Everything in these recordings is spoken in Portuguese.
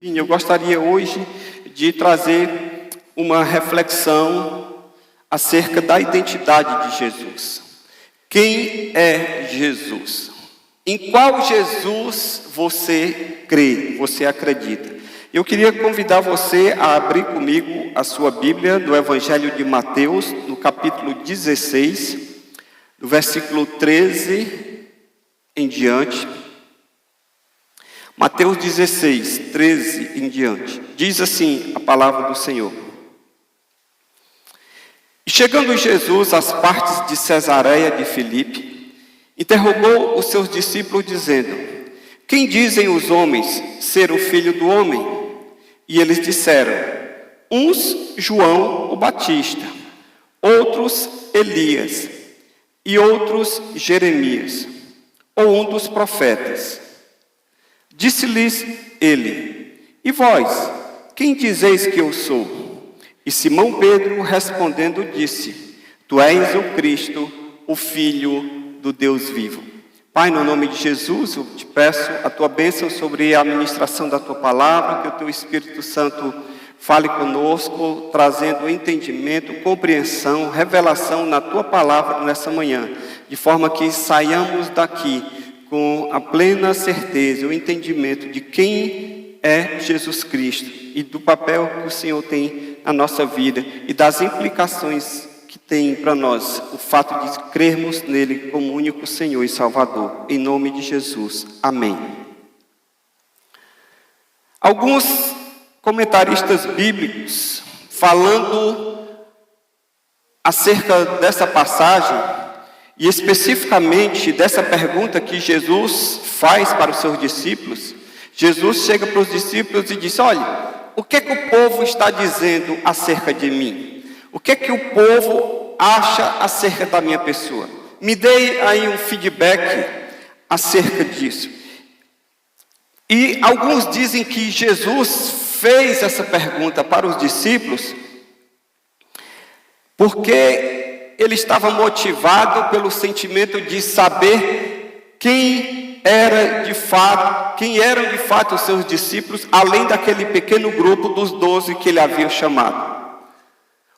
Eu gostaria hoje de trazer uma reflexão acerca da identidade de Jesus. Quem é Jesus? Em qual Jesus você crê, você acredita? Eu queria convidar você a abrir comigo a sua Bíblia do Evangelho de Mateus, no capítulo 16, do versículo 13 em diante. Mateus 16, 13 em diante. Diz assim a palavra do Senhor. E chegando Jesus às partes de Cesareia de Filipe, interrogou os seus discípulos dizendo: quem dizem os homens ser o Filho do Homem? E eles disseram: uns João o Batista, outros Elias, e outros Jeremias, ou um dos profetas. Disse-lhes ele: e vós, quem dizeis que eu sou? E Simão Pedro respondendo disse: tu és o Cristo, o Filho do Deus vivo. Pai, no nome de Jesus, eu te peço a tua bênção sobre a ministração da tua palavra, que o teu Espírito Santo fale conosco, trazendo entendimento, compreensão, revelação na tua palavra nessa manhã, de forma que saiamos daqui com a plena certeza e o entendimento de quem é Jesus Cristo e do papel que o Senhor tem na nossa vida e das implicações que tem para nós o fato de crermos nele como único Senhor e Salvador. Em nome de Jesus. Amém. Alguns comentaristas bíblicos, falando acerca dessa passagem, e especificamente dessa pergunta que Jesus faz para os seus discípulos, Jesus chega para os discípulos e diz: olha, o que é que o povo está dizendo acerca de mim? O que é que o povo acha acerca da minha pessoa? Me dê aí um feedback acerca disso. E alguns dizem que Jesus fez essa pergunta para os discípulos porque ele estava motivado pelo sentimento de saber quem eram de fato os seus discípulos, além daquele pequeno grupo dos 12 que ele havia chamado.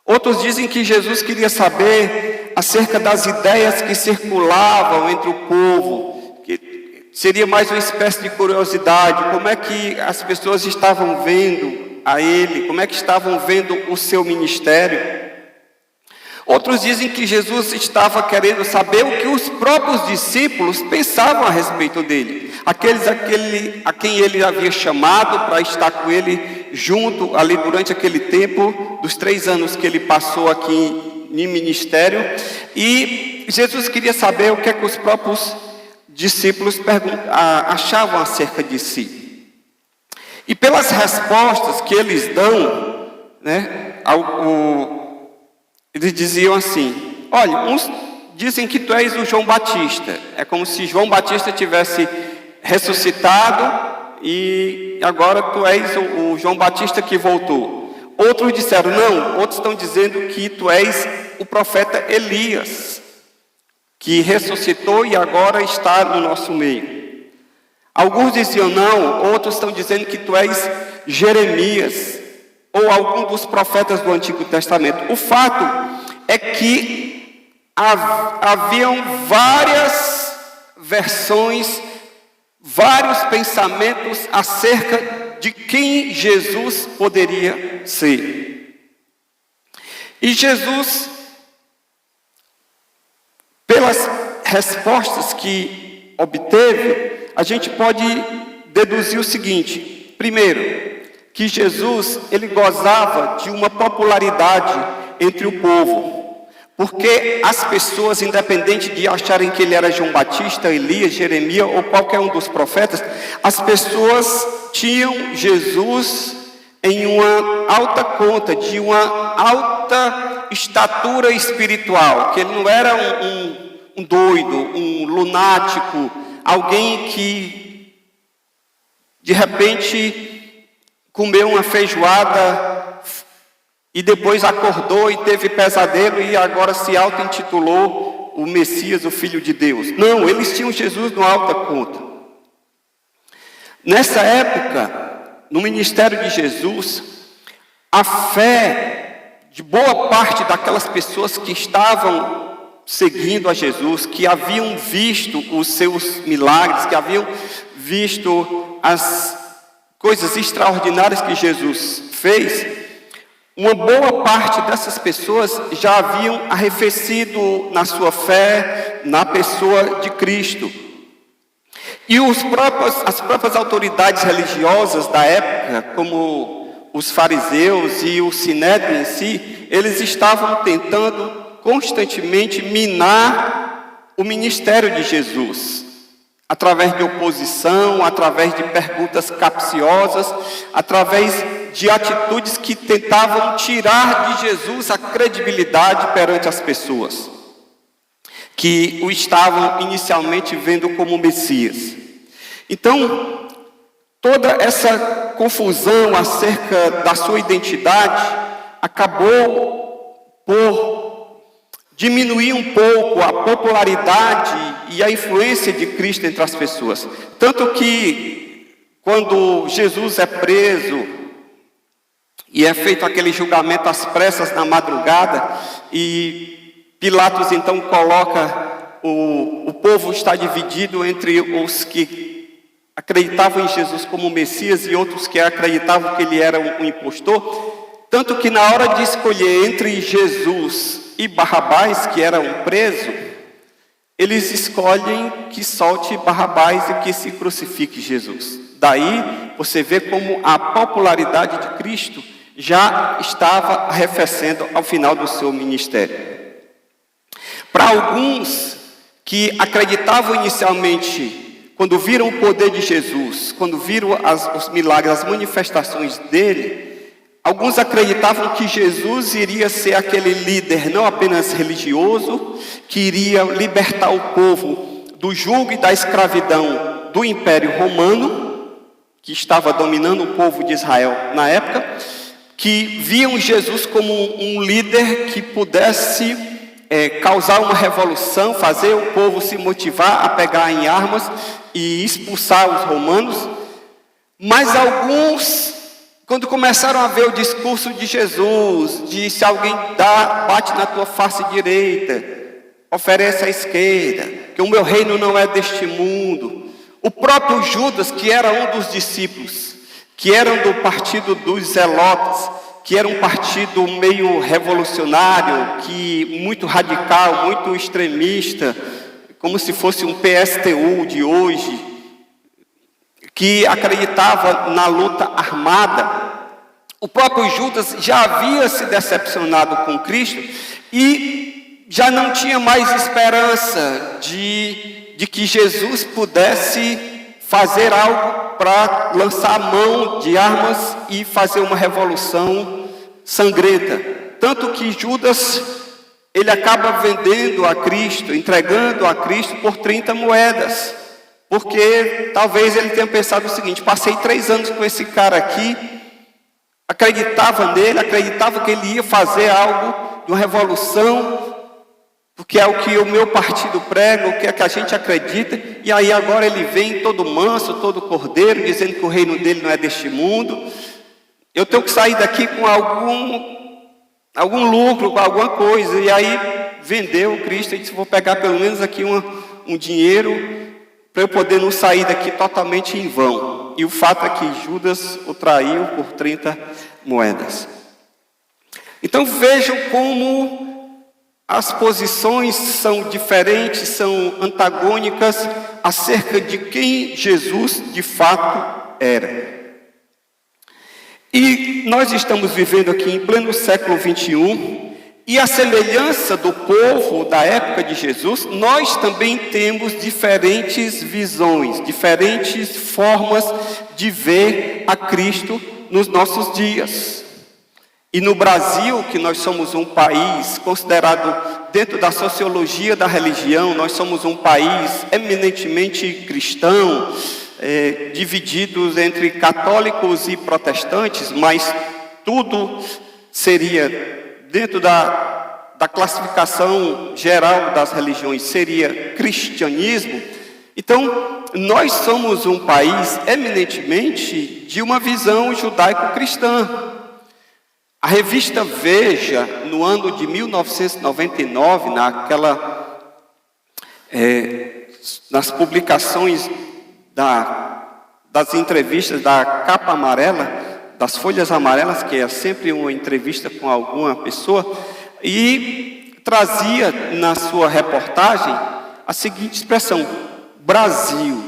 Outros dizem que Jesus queria saber acerca das ideias que circulavam entre o povo, que seria mais uma espécie de curiosidade, como é que as pessoas estavam vendo a ele, como é que estavam vendo o seu ministério. Outros dizem que Jesus estava querendo saber o que os próprios discípulos pensavam a respeito dele. Aqueles a quem ele havia chamado para estar com ele junto ali durante aquele tempo, dos 3 anos que ele passou aqui em ministério. E Jesus queria saber o que é que os próprios discípulos achavam acerca de si. E pelas respostas que eles dão, eles diziam assim: olha, uns dizem que tu és o João Batista. É como se João Batista tivesse ressuscitado e agora tu és o João Batista que voltou. Outros disseram: não, outros estão dizendo que tu és o profeta Elias, que ressuscitou e agora está no nosso meio. Alguns diziam não, outros estão dizendo que tu és Jeremias, ou algum dos profetas do Antigo Testamento. O fato é que haviam várias versões, vários pensamentos acerca de quem Jesus poderia ser. E Jesus, pelas respostas que obteve, a gente pode deduzir o seguinte: primeiro, que Jesus, ele gozava de uma popularidade entre o povo, porque as pessoas, independente de acharem que ele era João Batista, Elias, Jeremias ou qualquer um dos profetas, as pessoas tinham Jesus em uma alta conta, de uma alta estatura espiritual, que ele não era um doido, um lunático, alguém que de repente comeu uma feijoada e depois acordou e teve pesadelo e agora se auto-intitulou o Messias, o Filho de Deus. Não, eles tinham Jesus no alta conta. Nessa época, no ministério de Jesus, a fé de boa parte daquelas pessoas que estavam seguindo a Jesus, que haviam visto os seus milagres, que haviam visto as coisas extraordinárias que Jesus fez, uma boa parte dessas pessoas já haviam arrefecido na sua fé, na pessoa de Cristo. E as próprias autoridades religiosas da época, como os fariseus e o sinédrio em si, eles estavam tentando constantemente minar o ministério de Jesus, através de oposição, através de perguntas capciosas, através de atitudes que tentavam tirar de Jesus a credibilidade perante as pessoas, que o estavam inicialmente vendo como Messias. Então, toda essa confusão acerca da sua identidade acabou por diminuir um pouco a popularidade e a influência de Cristo entre as pessoas. Tanto que, quando Jesus é preso e é feito aquele julgamento às pressas na madrugada, e Pilatos então coloca, o povo está dividido entre os que acreditavam em Jesus como Messias e outros que acreditavam que ele era um impostor, tanto que na hora de escolher entre Jesus e Barrabás, que era um preso, eles escolhem que solte Barrabás e que se crucifique Jesus. Daí você vê como a popularidade de Cristo já estava arrefecendo ao final do seu ministério. Para alguns que acreditavam inicialmente, quando viram o poder de Jesus, quando viram os milagres, as manifestações dele, alguns acreditavam que Jesus iria ser aquele líder não apenas religioso, que iria libertar o povo do jugo e da escravidão do Império Romano, que estava dominando o povo de Israel na época, que viam Jesus como um líder que pudesse causar uma revolução, fazer o povo se motivar a pegar em armas e expulsar os romanos. Mas alguns, quando começaram a ver o discurso de Jesus, de se alguém bate na tua face direita, oferece à esquerda, que o meu reino não é deste mundo. O próprio Judas, que era um dos discípulos, que eram do partido dos Zelotes, que era um partido meio revolucionário, muito radical, muito extremista, como se fosse um PSTU de hoje, que acreditava na luta armada. O próprio Judas já havia se decepcionado com Cristo e já não tinha mais esperança de que Jesus pudesse fazer algo para lançar a mão de armas e fazer uma revolução sangrenta. Tanto que Judas, ele acaba vendendo a Cristo, entregando a Cristo por 30 moedas. Porque talvez ele tenha pensado o seguinte: passei 3 anos com esse cara aqui, acreditava nele, acreditava que ele ia fazer algo de uma revolução, porque é o que o meu partido prega, o que é que a gente acredita, e aí agora ele vem todo manso, todo cordeiro, dizendo que o reino dele não é deste mundo. Eu tenho que sair daqui com algum lucro, com alguma coisa. E aí vendeu Cristo e disse: vou pegar pelo menos aqui um dinheiro para eu poder não sair daqui totalmente em vão. E o fato é que Judas o traiu por 30 moedas. Então vejam como as posições são diferentes, são antagônicas acerca de quem Jesus de fato era. E nós estamos vivendo aqui em pleno século 21, e a semelhança do povo da época de Jesus, nós também temos diferentes visões, diferentes formas de ver a Cristo nos nossos dias. E no Brasil, que nós somos um país considerado, dentro da sociologia da religião, nós somos um país eminentemente cristão, divididos entre católicos e protestantes, mas tudo seria, dentro da classificação geral das religiões, seria cristianismo. Então, nós somos um país eminentemente de uma visão judaico-cristã. A revista Veja, no ano de 1999, nas publicações das entrevistas da capa amarela, das folhas amarelas, que é sempre uma entrevista com alguma pessoa, e trazia na sua reportagem a seguinte expressão: Brasil,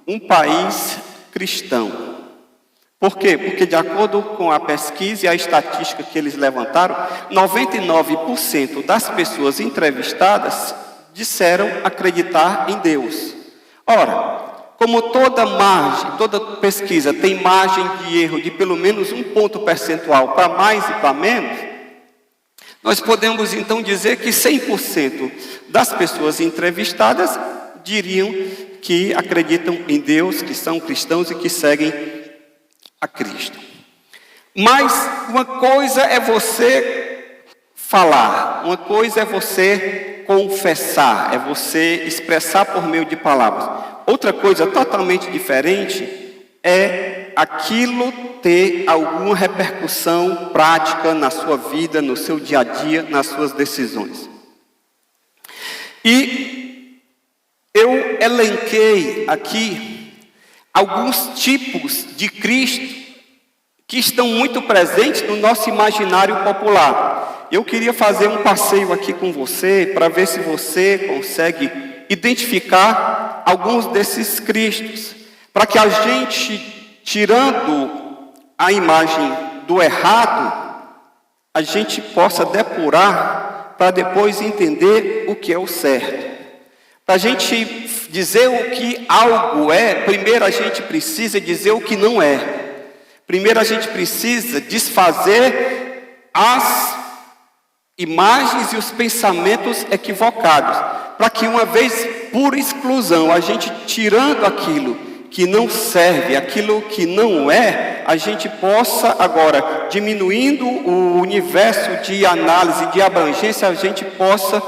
um país cristão. Por quê? Porque, de acordo com a pesquisa e a estatística que eles levantaram, 99% das pessoas entrevistadas disseram acreditar em Deus. Ora, como toda pesquisa tem margem de erro de pelo menos um ponto percentual para mais e para menos, nós podemos então dizer que 100% das pessoas entrevistadas diriam que acreditam em Deus, que são cristãos e que seguem a Cristo. Mas uma coisa é você falar, uma coisa é você confessar, é você expressar por meio de palavras. Outra coisa totalmente diferente é aquilo ter alguma repercussão prática na sua vida, no seu dia a dia, nas suas decisões. E eu elenquei aqui alguns tipos de Cristo que estão muito presentes no nosso imaginário popular. Eu queria fazer um passeio aqui com você para ver se você consegue identificar alguns desses Cristos, para que a gente, tirando a imagem do errado, a gente possa depurar para depois entender o que é o certo. Para a gente dizer o que algo é, primeiro a gente precisa dizer o que não é. Primeiro a gente precisa desfazer as imagens e os pensamentos equivocados, para que uma vez por exclusão, a gente tirando aquilo que não serve, aquilo que não é, a gente possa agora, diminuindo o universo de análise, de abrangência, a gente possa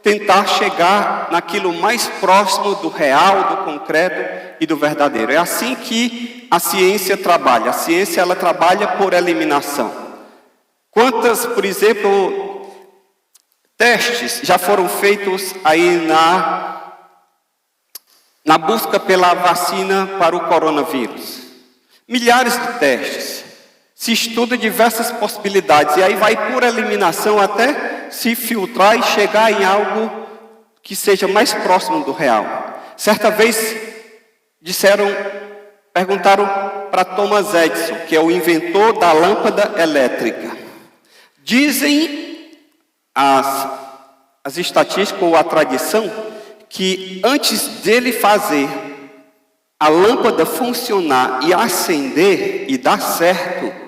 tentar chegar naquilo mais próximo do real, do concreto e do verdadeiro. É assim que a ciência trabalha. A ciência, ela trabalha por eliminação. Quantas, por exemplo, testes já foram feitos aí na busca pela vacina para o coronavírus? Milhares de testes. Se estuda diversas possibilidades e aí vai por eliminação até se filtrar e chegar em algo que seja mais próximo do real. Certa vez perguntaram para Thomas Edison, que é o inventor da lâmpada elétrica. Dizem as estatísticas ou a tradição que antes dele fazer a lâmpada funcionar e acender e dar certo,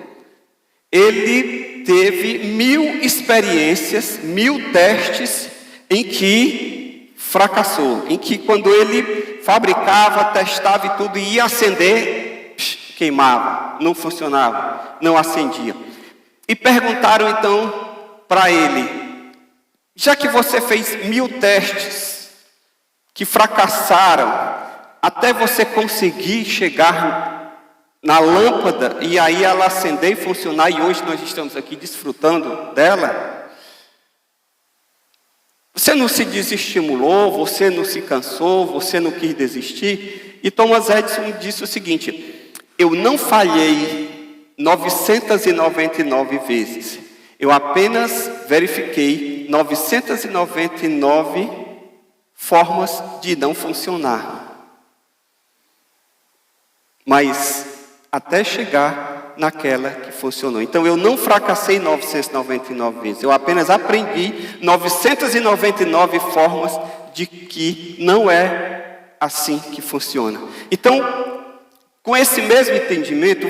ele teve 1000 experiências, 1000 testes em que fracassou, em que quando ele fabricava, testava e tudo, e ia acender, queimava, não funcionava, não acendia. E perguntaram então para ele: já que você fez 1000 testes que fracassaram, até você conseguir chegar na lâmpada, e aí ela acender e funcionar, e hoje nós estamos aqui desfrutando dela, você não se desestimulou, você não se cansou, você não quis desistir? E Thomas Edison disse o seguinte: eu não falhei 999 vezes, eu apenas verifiquei 999 formas de não funcionar. Mas até chegar naquela que funcionou. Então eu não fracassei 999 vezes, eu apenas aprendi 999 formas de que não é assim que funciona. Então, com esse mesmo entendimento,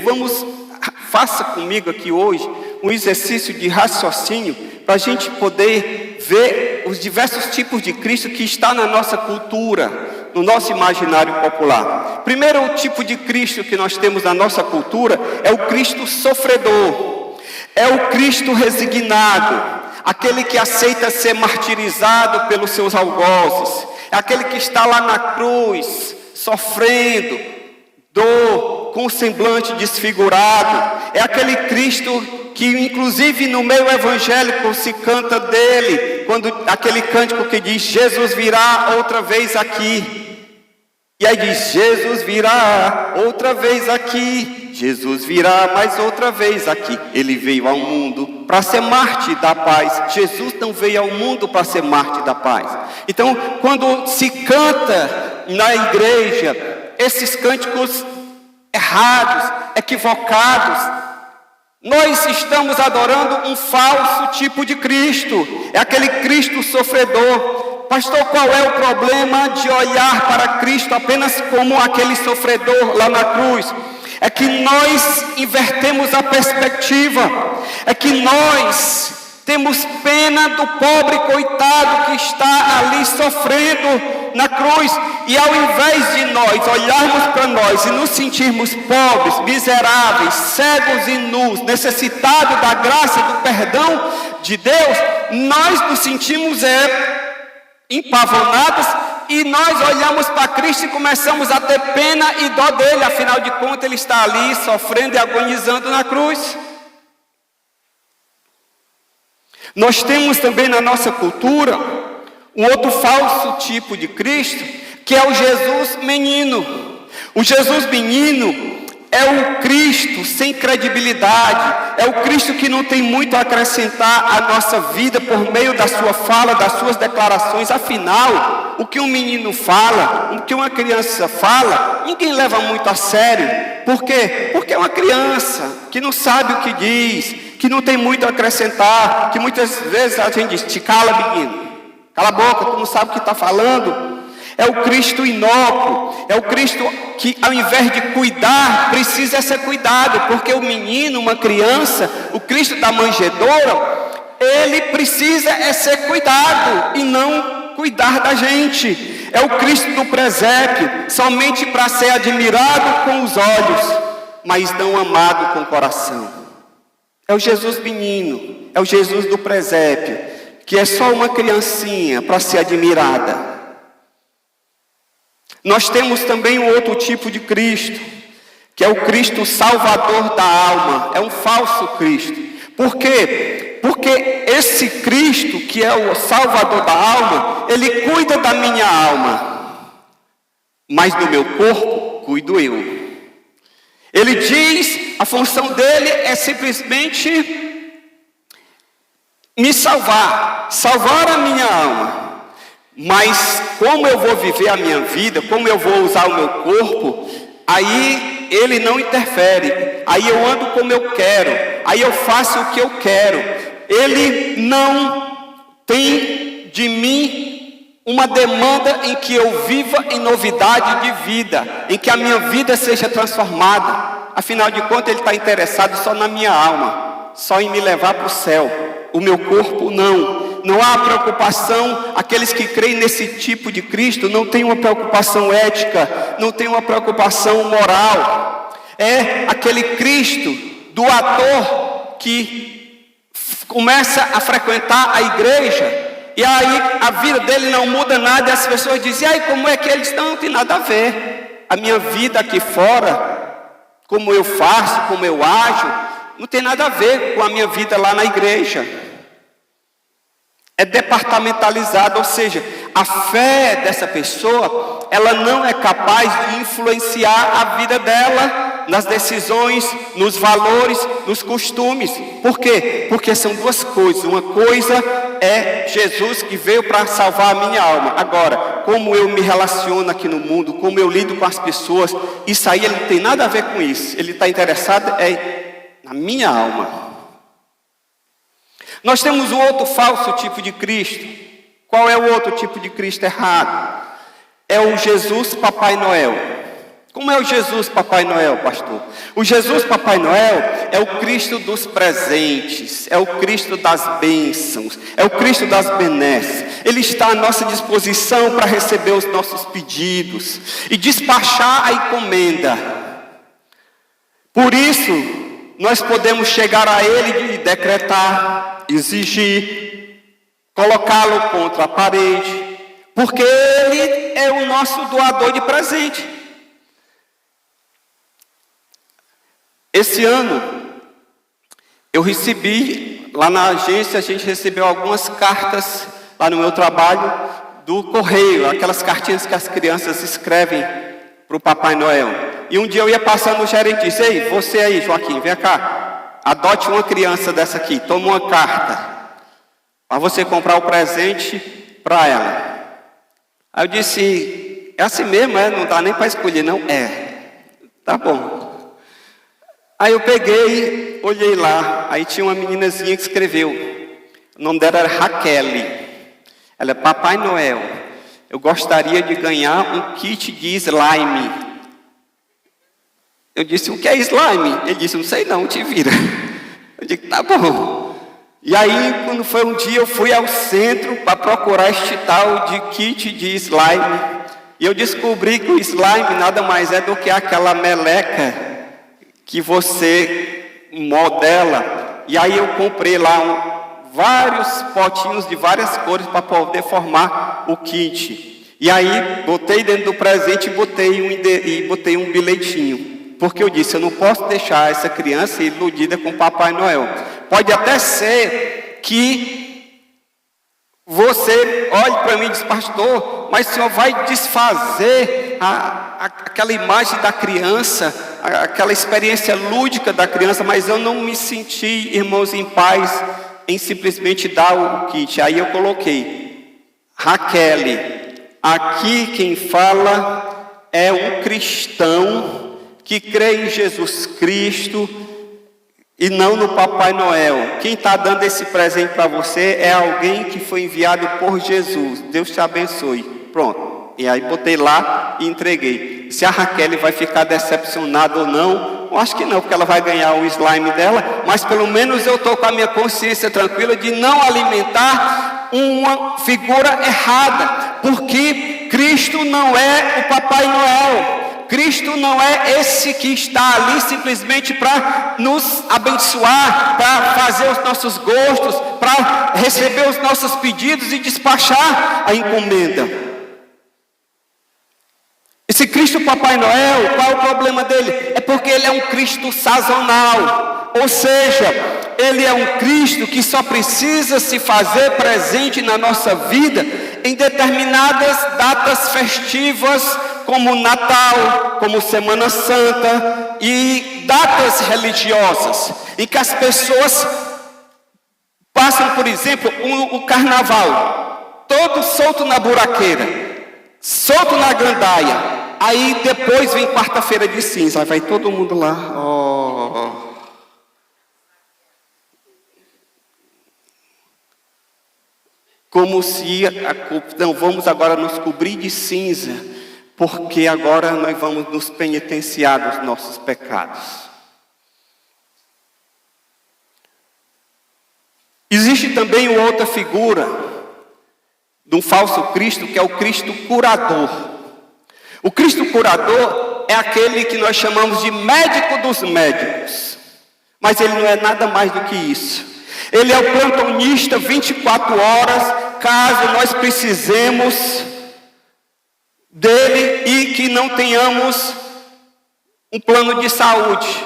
faça comigo aqui hoje um exercício de raciocínio para a gente poder ver os diversos tipos de Cristo que está na nossa cultura, no nosso imaginário popular. Primeiro, o tipo de Cristo que nós temos na nossa cultura é o Cristo sofredor, é o Cristo resignado, aquele que aceita ser martirizado pelos seus algozes, é aquele que está lá na cruz, sofrendo, dor, com o semblante desfigurado. É aquele Cristo que inclusive no meio evangélico se canta dele, quando aquele cântico que diz: Jesus virá outra vez aqui. E aí diz: Jesus virá outra vez aqui, Jesus virá mais outra vez aqui. Ele veio ao mundo para ser mártir da paz. Jesus não veio ao mundo para ser mártir da paz. Então, quando se canta na igreja esses cânticos errados, equivocados, nós estamos adorando um falso tipo de Cristo. É aquele Cristo sofredor. Pastor, qual é o problema de olhar para Cristo apenas como aquele sofredor lá na cruz? É que nós invertemos a perspectiva. É que nós temos pena do pobre coitado que está ali sofrendo na cruz. E ao invés de nós olharmos para nós e nos sentirmos pobres, miseráveis, cegos e nus, necessitados da graça e do perdão de Deus, nós nos sentimos empavonados, e nós olhamos para Cristo e começamos a ter pena e dó dele. Afinal de contas, ele está ali sofrendo e agonizando na cruz. Nós temos também na nossa cultura um outro falso tipo de Cristo, que é o Jesus menino. O Jesus menino é o Cristo sem credibilidade, é o Cristo que não tem muito a acrescentar à nossa vida por meio da sua fala, das suas declarações. Afinal, o que um menino fala, o que uma criança fala, ninguém leva muito a sério. Por quê? Porque é uma criança que não sabe o que diz, que não tem muito a acrescentar, que muitas vezes a gente diz: te cala, menino, cala a boca, tu não sabe o que está falando. É o Cristo inócuo, é o Cristo que ao invés de cuidar, precisa ser cuidado, porque o menino, uma criança, o Cristo da manjedoura, ele precisa ser cuidado e não cuidar da gente. É o Cristo do presépio, somente para ser admirado com os olhos, mas não amado com o coração. É o Jesus menino, é o Jesus do presépio, que é só uma criancinha para ser admirada. Nós temos também um outro tipo de Cristo, que é o Cristo salvador da alma. É um falso Cristo. Por quê? Porque esse Cristo, que é o salvador da alma, ele cuida da minha alma, mas do meu corpo cuido eu. Ele diz, a função dele é simplesmente me salvar a minha alma. Mas como eu vou viver a minha vida, como eu vou usar o meu corpo, aí ele não interfere, aí eu ando como eu quero, aí eu faço o que eu quero. Ele não tem de mim uma demanda em que eu viva em novidade de vida, em que a minha vida seja transformada. Afinal de contas, ele está interessado só na minha alma, só em me levar para o céu. O meu corpo não. Não há preocupação. Aqueles que creem nesse tipo de Cristo não têm uma preocupação ética, não têm uma preocupação moral. É aquele Cristo do ator que começa a frequentar a igreja, e aí a vida dele não muda nada, e as pessoas dizem: ai, como é que eles estão? Não tem nada a ver. A minha vida aqui fora, como eu faço, como eu ajo, não tem nada a ver com a minha vida lá na igreja. É departamentalizado, ou seja, a fé dessa pessoa, ela não é capaz de influenciar a vida dela nas decisões, nos valores, nos costumes. Por quê? Porque são duas coisas. Uma coisa é Jesus que veio para salvar a minha alma. Agora, como eu me relaciono aqui no mundo, como eu lido com as pessoas, isso aí ele não tem nada a ver com isso. Ele está interessado na minha alma. Nós temos um outro falso tipo de Cristo. Qual é o outro tipo de Cristo errado? É o Jesus Papai Noel. Como é o Jesus Papai Noel, pastor? O Jesus Papai Noel é o Cristo dos presentes, é o Cristo das bênçãos, é o Cristo das benesses. Ele está à nossa disposição para receber os nossos pedidos e despachar a encomenda. Por isso, nós podemos chegar a Ele e decretar, exigir, colocá-lo contra a parede, porque Ele é o nosso doador de presente. Esse ano, eu recebi, lá na agência, a gente recebeu algumas cartas, lá no meu trabalho, do correio, aquelas cartinhas que as crianças escrevem para o Papai Noel. E um dia eu ia passando, o gerente disse: ei, você aí, Joaquim, vem cá, adote uma criança dessa aqui, toma uma carta, para você comprar o presente para ela. Aí eu disse: é assim mesmo, não dá nem para escolher, não? Tá bom. Aí eu peguei, olhei lá, aí tinha uma meninazinha que escreveu, o nome dela era Raquel. Ela é: Papai Noel, eu gostaria de ganhar um kit de slime. Eu disse: o que é slime? Ele disse: não sei não, te vira. Eu digo: tá bom. E aí, quando foi um dia, eu fui ao centro para procurar este tal de kit de slime. E eu descobri que o slime nada mais é do que aquela meleca que você modela. E aí eu comprei lá vários potinhos de várias cores para poder formar o kit. E aí botei dentro do presente e botei um bilhetinho. Porque eu disse: eu não posso deixar essa criança iludida com o Papai Noel. Pode até ser que você olhe para mim e diz: pastor, mas o senhor vai desfazer aquela imagem da criança, aquela experiência lúdica da criança. Mas eu não me senti, irmãos, em paz em simplesmente dar o kit. Aí eu coloquei: Raquel, aqui quem fala é um cristão que crê em Jesus Cristo e não no Papai Noel. Quem está dando esse presente para você é alguém que foi enviado por Jesus. Deus te abençoe. Pronto. E aí botei lá e entreguei. Se a Raquel vai ficar decepcionada ou não, eu acho que não, porque ela vai ganhar o slime dela. Mas pelo menos eu estou com a minha consciência tranquila de não alimentar uma figura errada. Porque Cristo não é o Papai Noel. Cristo não é esse que está ali simplesmente para nos abençoar, para fazer os nossos gostos, para receber os nossos pedidos e despachar a encomenda. Esse Cristo Papai Noel, qual é o problema dele? É porque ele é um Cristo sazonal, ou seja, ele é um Cristo que só precisa se fazer presente na nossa vida em determinadas datas festivas, como Natal, como Semana Santa e datas religiosas, em que as pessoas passam, por exemplo, o carnaval, todo solto na buraqueira, solto na gandaia. Aí depois vem quarta-feira de cinza, aí vai todo mundo lá, como se não, vamos agora nos cobrir de cinza, porque agora nós vamos nos penitenciar dos nossos pecados. Existe também uma outra figura de um falso Cristo, que é o Cristo curador. O Cristo curador é aquele que nós chamamos de médico dos médicos, mas ele não é nada mais do que isso. Ele é o plantonista 24 horas, caso nós precisemos dele e que não tenhamos um plano de saúde.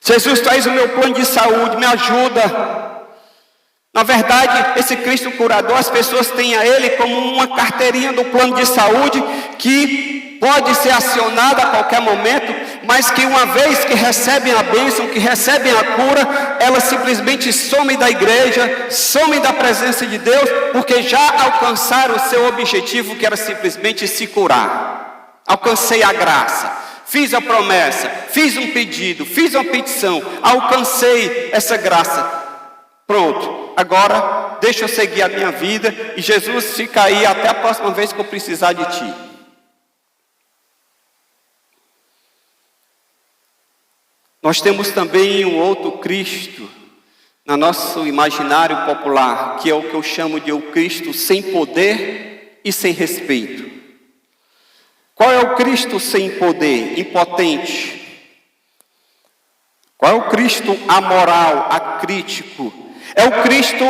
Jesus, traz o meu plano de saúde, me ajuda. Na verdade, esse Cristo curador, as pessoas têm a ele como uma carteirinha do plano de saúde que pode ser acionada a qualquer momento, mas que uma vez que recebem a bênção, que recebem a cura, elas simplesmente somem da igreja, somem da presença de Deus, porque já alcançaram o seu objetivo, que era simplesmente se curar. Alcancei a graça, fiz a promessa, fiz um pedido, fiz uma petição, alcancei essa graça. Pronto, agora deixa eu seguir a minha vida e Jesus, fica aí até a próxima vez que eu precisar de ti. Nós temos também um outro Cristo no nosso imaginário popular, que é o que eu chamo de o Cristo sem poder e sem respeito. Qual é o Cristo sem poder, impotente? Qual é o Cristo amoral, acrítico? É o Cristo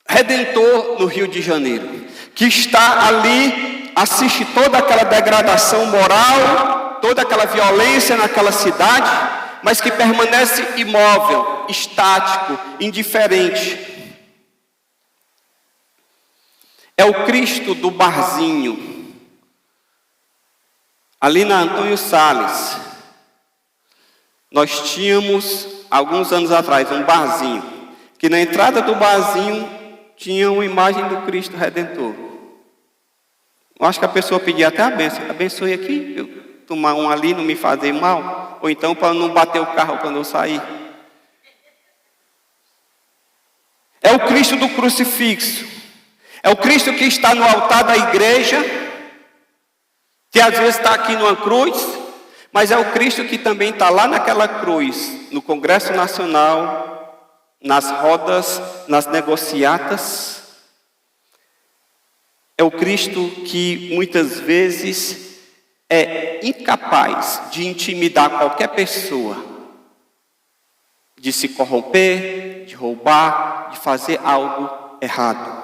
Redentor no Rio de Janeiro, que está ali, assiste toda aquela degradação moral toda aquela violência naquela cidade, mas que permanece imóvel, estático, indiferente. É o Cristo do barzinho. Ali na Antônio Salles, nós tínhamos, alguns anos atrás, um barzinho, que na entrada do barzinho tinha uma imagem do Cristo Redentor. Eu acho que a pessoa pedia até a bênção. Abençoe aqui, eu tomar um ali, não me fazer mal, ou então para não bater o carro quando eu sair. É o Cristo do crucifixo. É o Cristo que está no altar da igreja, que às vezes está aqui numa cruz, mas é o Cristo que também está lá naquela cruz, no Congresso Nacional, nas rodas, nas negociatas. É o Cristo que muitas vezes é incapaz de intimidar qualquer pessoa, de se corromper, de roubar, de fazer algo errado.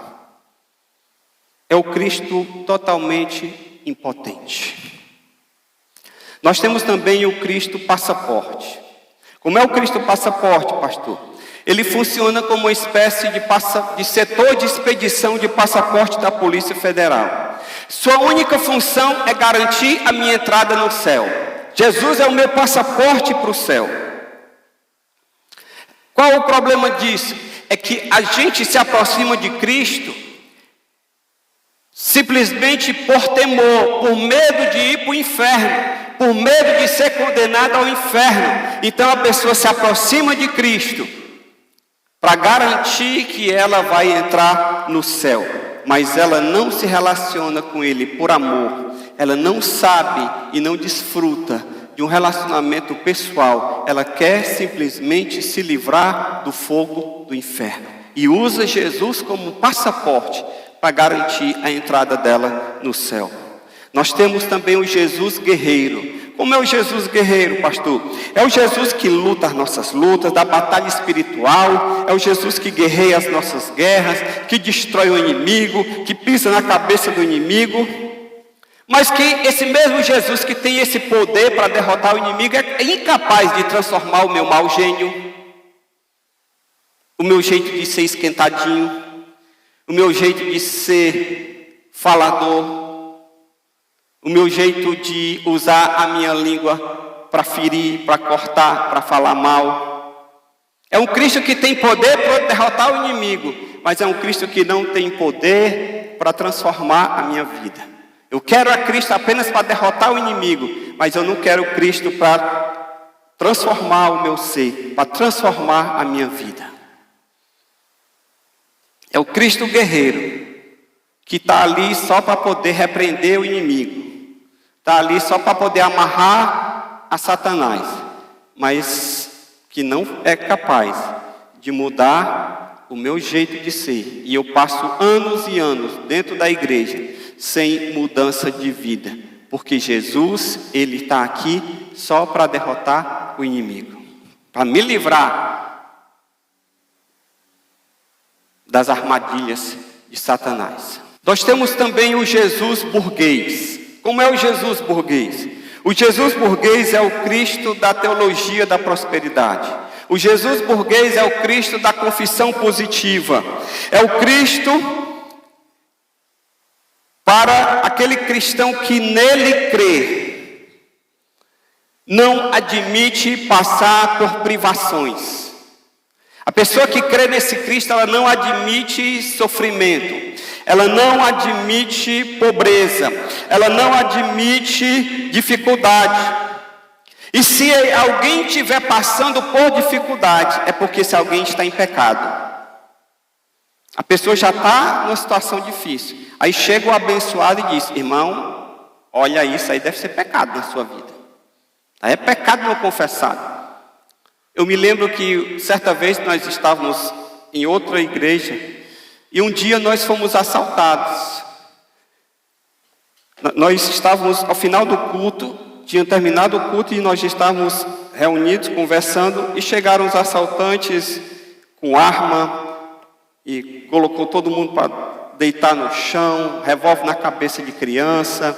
É o Cristo totalmente impotente. Nós temos também o Cristo passaporte. Como é o Cristo passaporte, pastor? Ele funciona como uma espécie de setor de expedição de passaporte da Polícia Federal. Sua única função é garantir a minha entrada no céu. Jesus é o meu passaporte para o céu. Qual o problema disso? É que a gente se aproxima de Cristo simplesmente por temor, por medo de ir para o inferno, por medo de ser condenado ao inferno. Então a pessoa se aproxima de Cristo para garantir que ela vai entrar no céu, mas ela não se relaciona com Ele por amor. Ela não sabe e não desfruta de um relacionamento pessoal. Ela quer simplesmente se livrar do fogo do inferno e usa Jesus como passaporte para garantir a entrada dela no céu. Nós temos também o Jesus guerreiro. Como é o Jesus guerreiro, pastor? É o Jesus que luta as nossas lutas, da batalha espiritual. É o Jesus que guerreia as nossas guerras, que destrói o inimigo, que pisa na cabeça do inimigo. Mas que esse mesmo Jesus que tem esse poder para derrotar o inimigo é incapaz de transformar o meu mau gênio, o meu jeito de ser esquentadinho, o meu jeito de ser falador, o meu jeito de usar a minha língua para ferir, para cortar, para falar mal. É um Cristo que tem poder para derrotar o inimigo, mas é um Cristo que não tem poder para transformar a minha vida. Eu quero a Cristo apenas para derrotar o inimigo, mas eu não quero Cristo para transformar o meu ser, para transformar a minha vida. É o Cristo guerreiro, que está ali só para poder repreender o inimigo. Está ali só para poder amarrar a Satanás, mas que não é capaz de mudar o meu jeito de ser. E eu passo anos e anos dentro da igreja sem mudança de vida, porque Jesus, Ele está aqui só para derrotar o inimigo, para me livrar das armadilhas de Satanás. Nós temos também o Jesus burguês. Como é o Jesus burguês? O Jesus burguês é o Cristo da teologia da prosperidade. O Jesus burguês é o Cristo da confissão positiva. É o Cristo para aquele cristão que nele crê. Não admite passar por privações. A pessoa que crê nesse Cristo, ela não admite sofrimento. Ela não admite pobreza, ela não admite dificuldade. E se alguém estiver passando por dificuldade, é porque esse alguém está em pecado. A pessoa já está numa situação difícil. Aí chega o abençoado e diz: irmão, olha isso aí, deve ser pecado na sua vida. Aí é pecado não confessado. Eu me lembro que certa vez nós estávamos em outra igreja, e um dia nós fomos assaltados. Nós estávamos ao final do culto, tinha terminado o culto e nós estávamos reunidos, conversando, e chegaram os assaltantes com arma e colocou todo mundo para deitar no chão, revólver na cabeça de criança.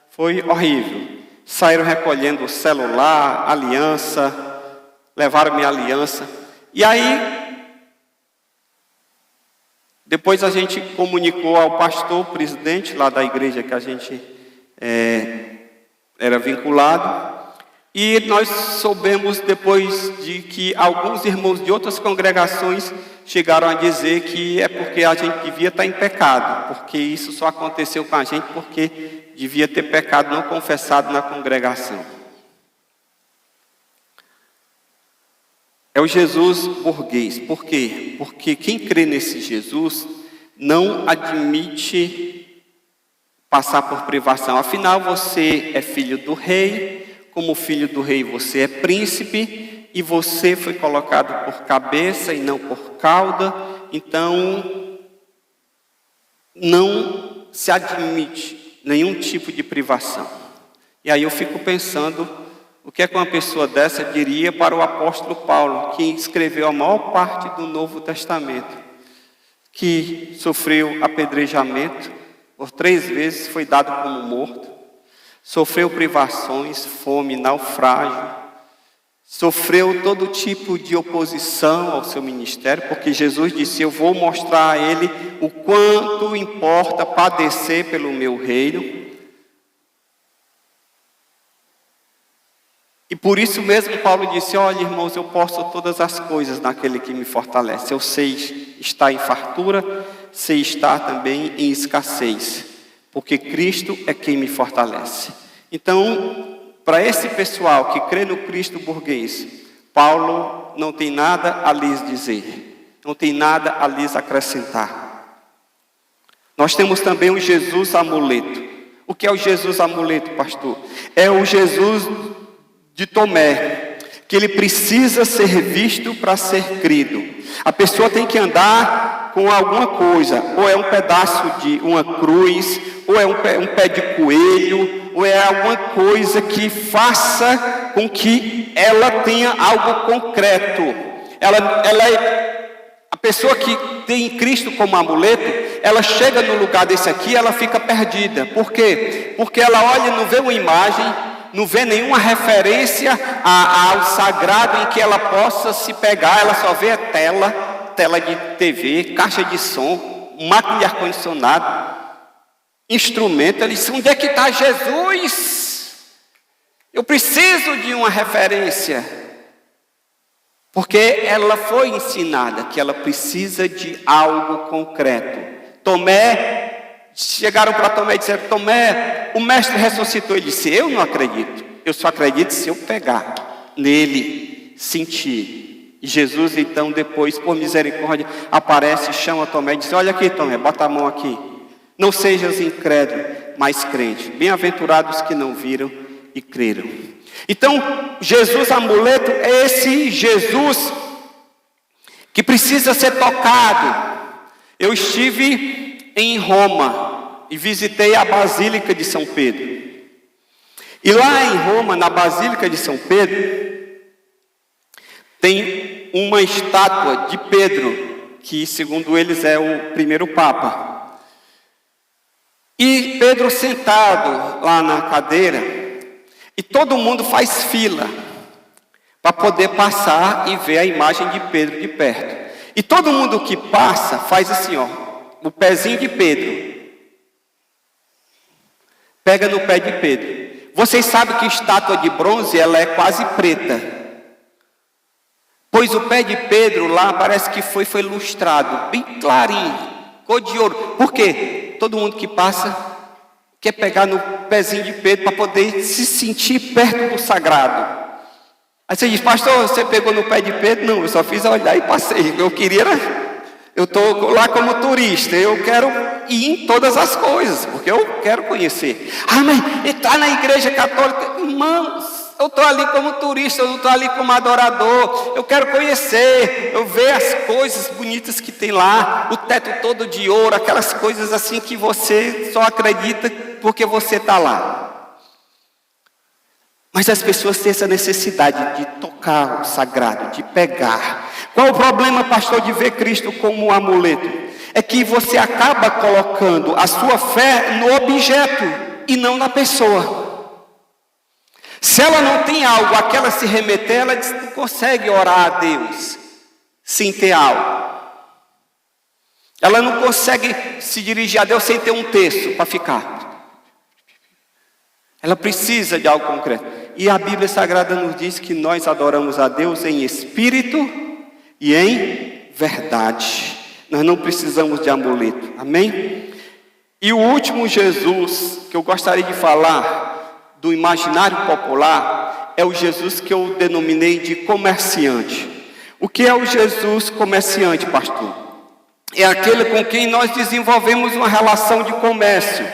Foi horrível. saíram recolhendo o celular, aliança, levaram minha aliança. E aí, depois a gente comunicou ao pastor, presidente lá da igreja que a gente era vinculado. E nós soubemos depois de que alguns irmãos de outras congregações chegaram a dizer que é porque a gente devia estar em pecado, porque isso só aconteceu com a gente porque devia ter pecado não confessado na congregação. É o Jesus burguês. Por quê? Porque quem crê nesse Jesus não admite passar por privação. Afinal, você é filho do rei. Como filho do rei, você é príncipe, e você foi colocado por cabeça e não por cauda, então não se admite nenhum tipo de privação. E aí eu fico pensando, o que é que uma pessoa dessa diria para o apóstolo Paulo, que escreveu a maior parte do Novo Testamento, que sofreu apedrejamento, por 3 vezes foi dado como morto, sofreu privações, fome, naufrágio, sofreu todo tipo de oposição ao seu ministério, porque Jesus disse, eu vou mostrar a ele o quanto importa padecer pelo meu reino. E por isso mesmo Paulo disse, olha irmãos, eu posso todas as coisas naquele que me fortalece. Eu sei estar em fartura, sei estar também em escassez, porque Cristo é quem me fortalece. Então, para esse pessoal que crê no Cristo burguês, Paulo não tem nada a lhes dizer, não tem nada a lhes acrescentar. Nós temos também o Jesus amuleto. O que é o Jesus amuleto, pastor? É o Jesus de Tomé, que ele precisa ser visto para ser crido. A pessoa tem que andar com alguma coisa, ou é um pedaço de uma cruz, ou é um pé de coelho, ou é alguma coisa que faça com que ela tenha algo concreto. A pessoa que tem Cristo como amuleto, ela chega no lugar desse aqui, ela fica perdida. Por quê? Porque ela olha e não vê uma imagem, não vê nenhuma referência ao sagrado em que ela possa se pegar, ela só vê a tela de TV, caixa de som, máquina de ar-condicionado, instrumento. Ela diz, onde é que está Jesus? Eu preciso de uma referência. Porque ela foi ensinada que ela precisa de algo concreto. Chegaram para Tomé e disseram, Tomé, o mestre ressuscitou. Ele disse, eu não acredito. Eu só acredito se eu pegar nele, sentir. E Jesus então depois, por misericórdia, aparece, chama Tomé e diz, olha aqui Tomé, bota a mão aqui. Não sejas incrédulo, mas crente. Bem-aventurados que não viram e creram. Então, Jesus amuleto é esse Jesus que precisa ser tocado. Eu estive em Roma e visitei a Basílica de São Pedro. E lá em Roma, na Basílica de São Pedro, tem uma estátua de Pedro, que segundo eles é o primeiro Papa. E Pedro sentado lá na cadeira, e todo mundo faz fila para poder passar e ver a imagem de Pedro de perto. E todo mundo que passa faz assim, ó, o pezinho de Pedro. Pega no pé de Pedro. Vocês sabem que estátua de bronze, ela é quase preta. Pois o pé de Pedro lá parece que foi lustrado, bem clarinho, cor de ouro. Por quê? Todo mundo que passa quer pegar no pezinho de Pedro para poder se sentir perto do sagrado. Aí você diz, pastor, você pegou no pé de Pedro? Não, eu só fiz olhar e passei. Eu estou lá como turista, eu quero ir em todas as coisas, porque eu quero conhecer. Ah, mas está na igreja católica? Irmãos, eu estou ali como turista, eu não estou ali como adorador. Eu quero conhecer, eu ver as coisas bonitas que tem lá, o teto todo de ouro, aquelas coisas assim que você só acredita porque você está lá. Mas as pessoas têm essa necessidade de tocar o sagrado, de pegar. Qual o problema, pastor, de ver Cristo como um amuleto? É que você acaba colocando a sua fé no objeto e não na pessoa. Se ela não tem algo a que ela se remeter, ela não consegue orar a Deus sem ter algo. Ela não consegue se dirigir a Deus sem ter um texto para ficar. Ela precisa de algo concreto. E a Bíblia Sagrada nos diz que nós adoramos a Deus em espírito e em verdade. Nós não precisamos de amuleto. Amém? E o último Jesus que eu gostaria de falar do imaginário popular é o Jesus que eu denominei de comerciante. O que é o Jesus comerciante, pastor? É aquele com quem nós desenvolvemos uma relação de comércio.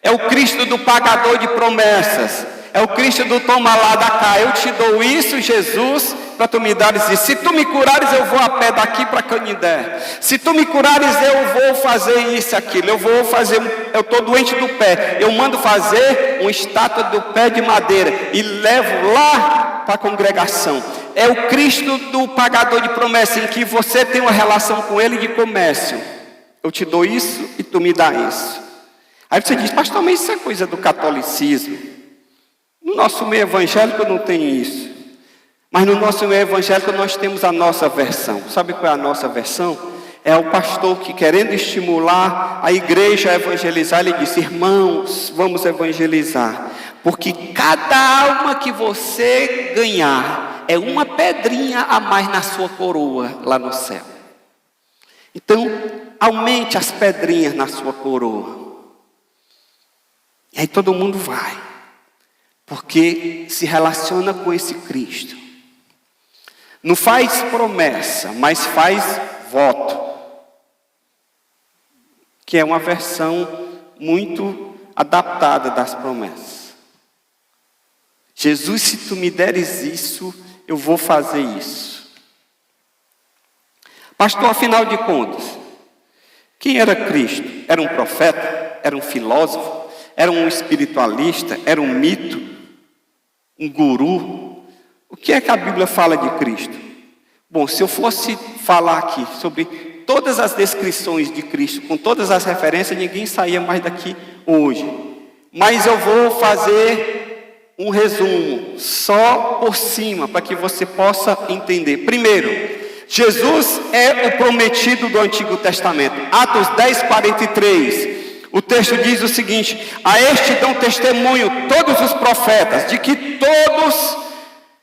É o Cristo do pagador de promessas. É o Cristo do toma lá da cá. Eu te dou isso, Jesus, para tu me dares isso. Se tu me curares, eu vou a pé daqui para Canindé. Se tu me curares, eu vou fazer isso, aquilo. Eu estou doente do pé. Eu mando fazer uma estátua do pé de madeira e levo lá para a congregação. É o Cristo do pagador de promessa, em que você tem uma relação com Ele de comércio. Eu te dou isso e tu me dá isso. Aí você diz, pastor, mas isso é coisa do catolicismo. No nosso meio evangélico não tem isso. Mas no nosso meio evangélico nós temos a nossa versão. Sabe qual é a nossa versão? É o pastor que, querendo estimular a igreja a evangelizar, ele disse, irmãos, vamos evangelizar. Porque cada alma que você ganhar é uma pedrinha a mais na sua coroa lá no céu. Então, aumente as pedrinhas na sua coroa. E aí todo mundo vai. Porque se relaciona com esse Cristo. Não faz promessa, mas faz voto. Que é uma versão muito adaptada das promessas. Jesus, se tu me deres isso, eu vou fazer isso. Pastor, afinal de contas, quem era Cristo? Era um profeta? Era um filósofo? Era um espiritualista? Era um mito? Um guru? O que é que a Bíblia fala de Cristo? Bom, se eu fosse falar aqui sobre todas as descrições de Cristo, com todas as referências, ninguém saía mais daqui hoje. Mas eu vou fazer um resumo, só por cima, para que você possa entender. Primeiro, Jesus é o prometido do Antigo Testamento. Atos 10, 43. O texto diz o seguinte: a este dão testemunho todos os profetas, de que todos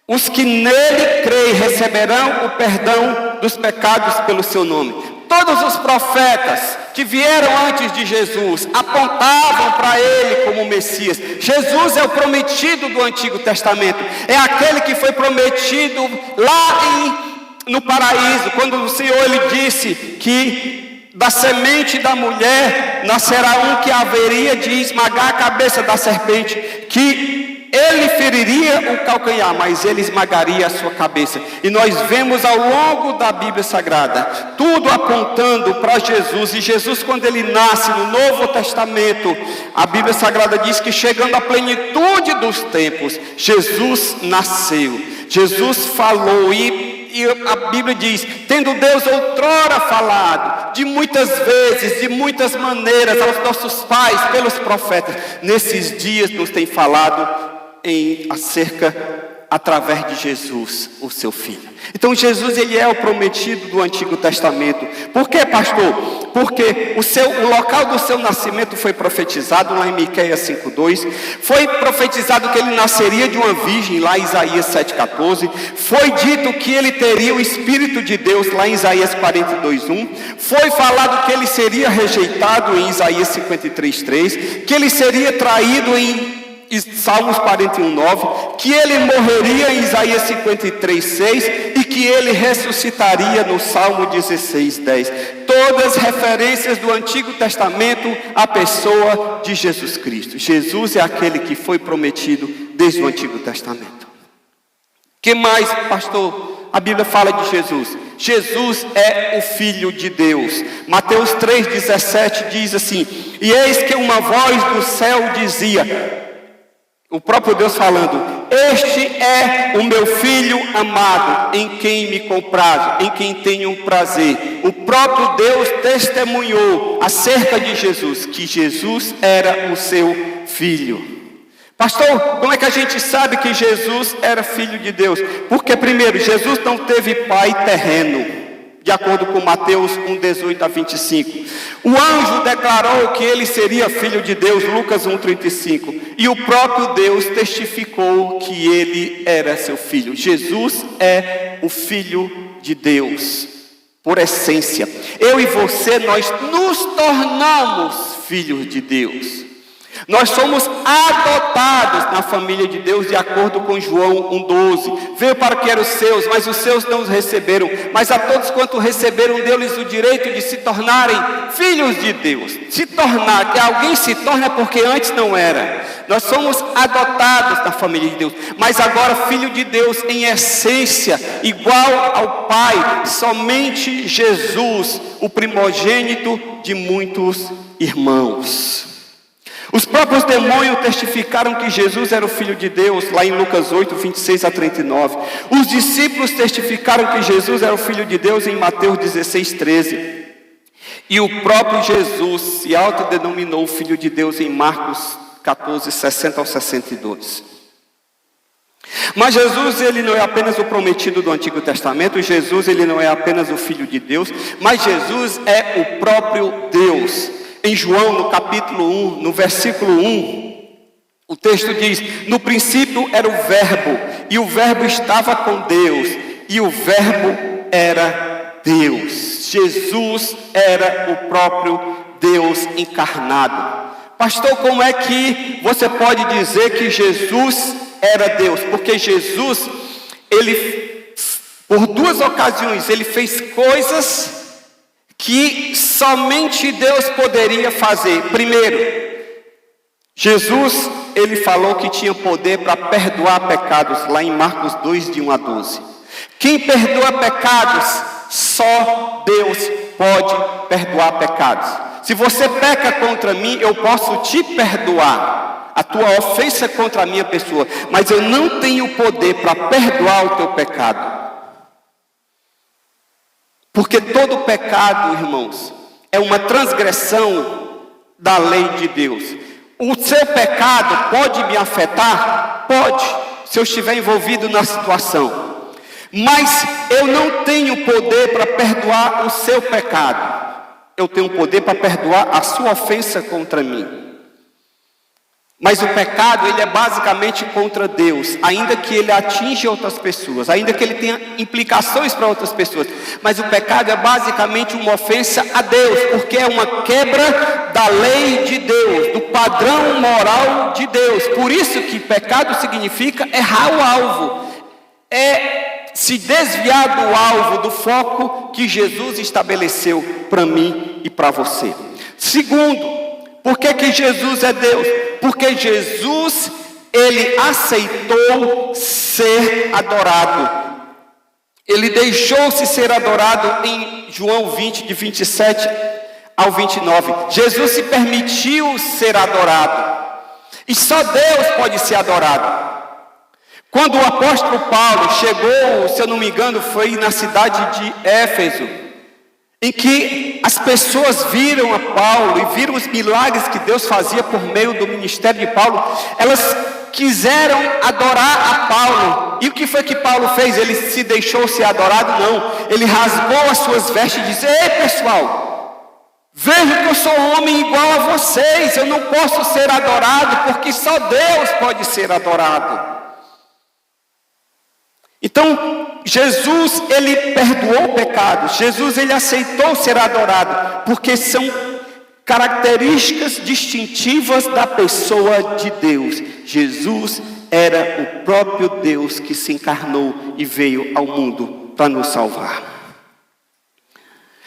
os que nele creem receberão o perdão dos pecados pelo seu nome. Todos os profetas que vieram antes de Jesus apontavam para ele como Messias. Jesus é o prometido do Antigo Testamento. É aquele que foi prometido lá no paraíso, quando o Senhor ele disse que da semente da mulher nascerá um que haveria de esmagar a cabeça da serpente, que ele feriria o calcanhar, mas ele esmagaria a sua cabeça. E nós vemos ao longo da Bíblia Sagrada, tudo apontando para Jesus. E Jesus, quando ele nasce no Novo Testamento, a Bíblia Sagrada diz que chegando à plenitude dos tempos, Jesus nasceu. Jesus falou e a Bíblia diz, tendo Deus outrora falado, de muitas vezes, de muitas maneiras, aos nossos pais, pelos profetas, nesses dias nos tem falado através de Jesus, o seu Filho. Então Jesus, ele é o prometido do Antigo Testamento. Por quê, pastor? Porque o local do seu nascimento foi profetizado lá em Miqueias 5:2. Foi profetizado que ele nasceria de uma virgem lá em Isaías 7:14. Foi dito que ele teria o Espírito de Deus lá em Isaías 42:1. Foi falado que ele seria rejeitado em Isaías 53:3. Que ele seria traído em Salmos 41:9, que ele morreria em Isaías 53:6 e que ele ressuscitaria no Salmo 16:10. Todas referências do Antigo Testamento à pessoa de Jesus Cristo. Jesus é aquele que foi prometido desde o Antigo Testamento. Que mais, pastor? A Bíblia fala de Jesus. Jesus é o Filho de Deus. Mateus 3:17 diz assim: e eis que uma voz do céu dizia, o próprio Deus falando, este é o meu Filho amado, em quem me comprazo, em quem tenho prazer. O próprio Deus testemunhou acerca de Jesus, que Jesus era o seu Filho. Pastor, como é que a gente sabe que Jesus era filho de Deus? Porque primeiro, Jesus não teve pai terreno, de acordo com Mateus 1:18-25. O anjo declarou que ele seria filho de Deus, Lucas 1:35. E o próprio Deus testificou que ele era seu filho. Jesus é o filho de Deus, por essência. Eu e você, nós nos tornamos filhos de Deus. Nós somos adotados na família de Deus, de acordo com João 1:12. Veio para que eram os seus, mas os seus não os receberam. Mas a todos quanto receberam, deu-lhes o direito de se tornarem filhos de Deus. Se tornar, que alguém se torna porque antes não era. Nós somos adotados na família de Deus. Mas agora filho de Deus em essência, igual ao Pai. Somente Jesus, o primogênito de muitos irmãos. Os próprios demônios testificaram que Jesus era o Filho de Deus, lá em Lucas 8:26-39. Os discípulos testificaram que Jesus era o Filho de Deus em Mateus 16:13. E o próprio Jesus se autodenominou Filho de Deus em Marcos 14:60-62. Mas Jesus, ele não é apenas o prometido do Antigo Testamento. Jesus, ele não é apenas o Filho de Deus, mas Jesus é o próprio Deus. Em João, no capítulo 1, no versículo 1, o texto diz: no princípio era o Verbo, e o Verbo estava com Deus, e o Verbo era Deus. Jesus era o próprio Deus encarnado. Pastor, como é que você pode dizer que Jesus era Deus? Porque Jesus, ele, por duas ocasiões, ele fez coisas que somente Deus poderia fazer. Primeiro, Jesus, ele falou que tinha poder para perdoar pecados, lá em Marcos 2:1-12. Quem perdoa pecados, só Deus pode perdoar pecados. Se você peca contra mim, eu posso te perdoar a tua ofensa contra a minha pessoa, mas eu não tenho poder para perdoar o teu pecado. Porque todo pecado, irmãos, é uma transgressão da lei de Deus. O seu pecado pode me afetar? Pode, se eu estiver envolvido na situação. Mas eu não tenho poder para perdoar o seu pecado. Eu tenho poder para perdoar a sua ofensa contra mim. Mas o pecado, ele é basicamente contra Deus, ainda que ele atinja outras pessoas, ainda que ele tenha implicações para outras pessoas. Mas o pecado é basicamente uma ofensa a Deus, porque é uma quebra da lei de Deus, do padrão moral de Deus. Por isso que pecado significa errar o alvo, é se desviar do alvo, do foco que Jesus estabeleceu para mim e para você. Segundo, por que Jesus é Deus? Porque Jesus, ele aceitou ser adorado. Ele deixou-se ser adorado em João 20:27-29. Jesus se permitiu ser adorado. E só Deus pode ser adorado. Quando o apóstolo Paulo chegou, se eu não me engano, foi na cidade de Éfeso, em que as pessoas viram a Paulo e viram os milagres que Deus fazia por meio do ministério de Paulo, elas quiseram adorar a Paulo. E o que foi que Paulo fez? Ele se deixou ser adorado? Não. Ele rasgou as suas vestes e disse: ei pessoal, vejam que eu sou um homem igual a vocês, eu não posso ser adorado, porque só Deus pode ser adorado. Então, Jesus, ele perdoou pecados. Jesus, ele aceitou ser adorado, porque são características distintivas da pessoa de Deus. Jesus era o próprio Deus que se encarnou e veio ao mundo para nos salvar.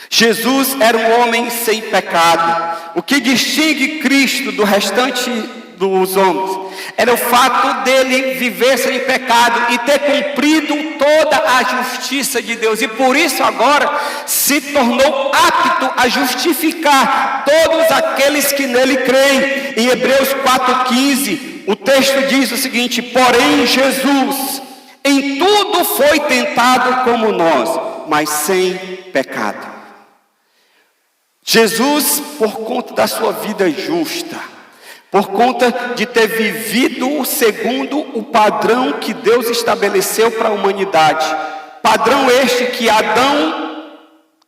Jesus era um homem sem pecado. O que distingue Cristo do restante dos homens era o fato dele viver sem pecado e ter cumprido toda a justiça de Deus, e por isso agora se tornou apto a justificar todos aqueles que nele creem. Em Hebreus 4:15, o texto diz o seguinte: porém Jesus em tudo foi tentado como nós, mas sem pecado. Jesus, por conta da sua vida justa, por conta de ter vivido segundo o padrão que Deus estabeleceu para a humanidade. Padrão este que Adão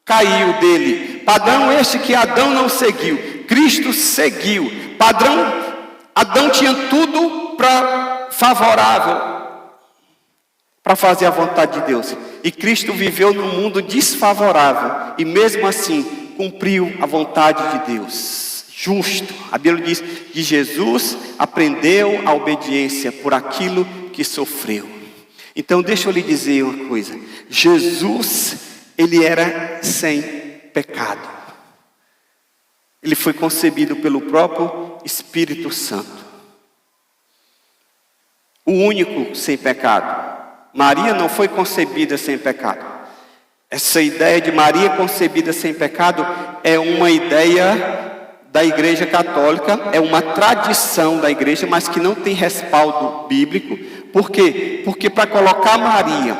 caiu dele, padrão este que Adão não seguiu, Cristo seguiu. Padrão, Adão tinha tudo favorável para fazer a vontade de Deus, e Cristo viveu num mundo desfavorável, e mesmo assim cumpriu a vontade de Deus. Justo, a Bíblia diz que Jesus aprendeu a obediência por aquilo que sofreu. Então deixa eu lhe dizer uma coisa: Jesus, ele era sem pecado. Ele foi concebido pelo próprio Espírito Santo, o único sem pecado. Maria não foi concebida sem pecado. Essa ideia de Maria concebida sem pecado é uma ideia da Igreja Católica, é uma tradição da Igreja, mas que não tem respaldo bíblico. Por quê? Porque para colocar Maria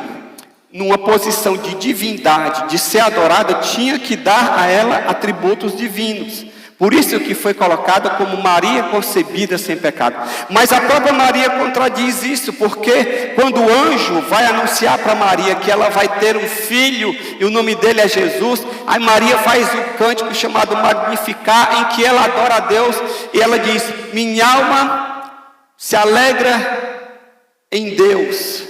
numa posição de divindade, de ser adorada, tinha que dar a ela atributos divinos. Por isso que foi colocada como Maria concebida sem pecado. Mas a própria Maria contradiz isso, porque quando o anjo vai anunciar para Maria que ela vai ter um filho, e o nome dele é Jesus, aí Maria faz um cântico chamado Magnificar, em que ela adora a Deus, e ela diz: minha alma se alegra em Deus,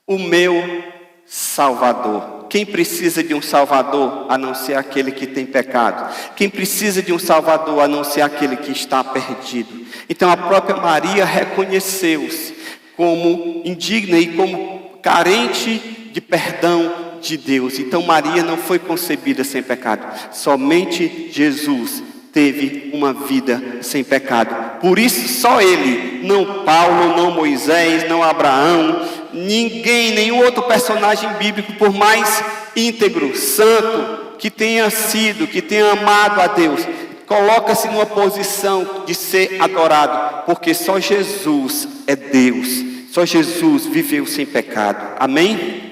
o meu Salvador. Quem precisa de um Salvador a não ser aquele que tem pecado? Quem precisa de um Salvador a não ser aquele que está perdido? Então a própria Maria reconheceu-se como indigna e como carente de perdão de Deus. Então Maria não foi concebida sem pecado. Somente Jesus teve uma vida sem pecado. Por isso só ele, não Paulo, não Moisés, não Abraão, ninguém, nenhum outro personagem bíblico, por mais íntegro, santo que tenha sido, que tenha amado a Deus, coloca-se numa posição de ser adorado, porque só Jesus é Deus, só Jesus viveu sem pecado. Amém?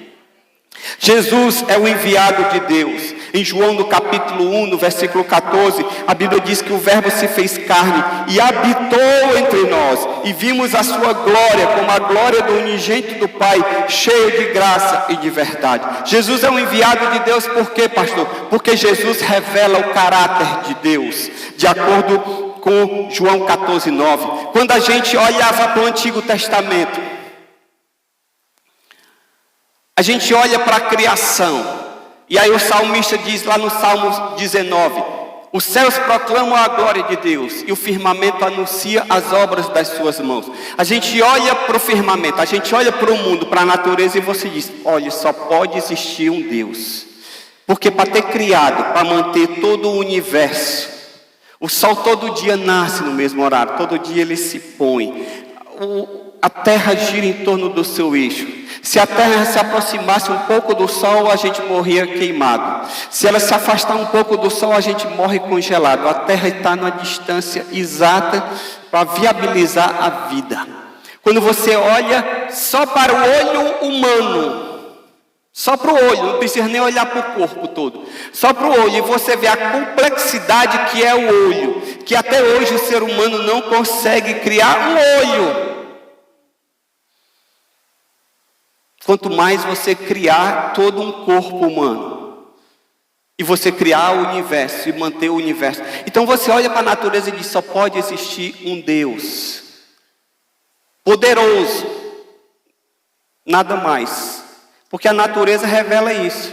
Jesus é o enviado de Deus. Em João no capítulo 1, no versículo 14, a Bíblia diz que o Verbo se fez carne e habitou entre nós, e vimos a sua glória como a glória do unigênito do Pai, cheio de graça e de verdade. Jesus é o enviado de Deus. Por quê, pastor? Porque Jesus revela o caráter de Deus, de acordo com João 14, 9. Quando a gente olhava para o Antigo Testamento, a gente olha para a criação, e aí o salmista diz lá no Salmo 19: os céus proclamam a glória de Deus, e o firmamento anuncia as obras das suas mãos. A gente olha para o firmamento, a gente olha para o mundo, para a natureza, e você diz: olha, só pode existir um Deus. Porque para ter criado, para manter todo o universo, o sol todo dia nasce no mesmo horário, todo dia ele se põe, a terra gira em torno do seu eixo. Se a terra se aproximasse um pouco do sol, a gente morria queimado. Se ela se afastar um pouco do sol, a gente morre congelado. A terra está numa distância exata para viabilizar a vida. Quando você olha só para o olho humano, só para o olho, não precisa nem olhar para o corpo todo, só para o olho, e você vê a complexidade que é o olho, que até hoje o ser humano não consegue criar um olho. Quanto mais você criar todo um corpo humano, e você criar o universo, e manter o universo. Então você olha para a natureza e diz: só pode existir um Deus poderoso, nada mais, porque a natureza revela isso.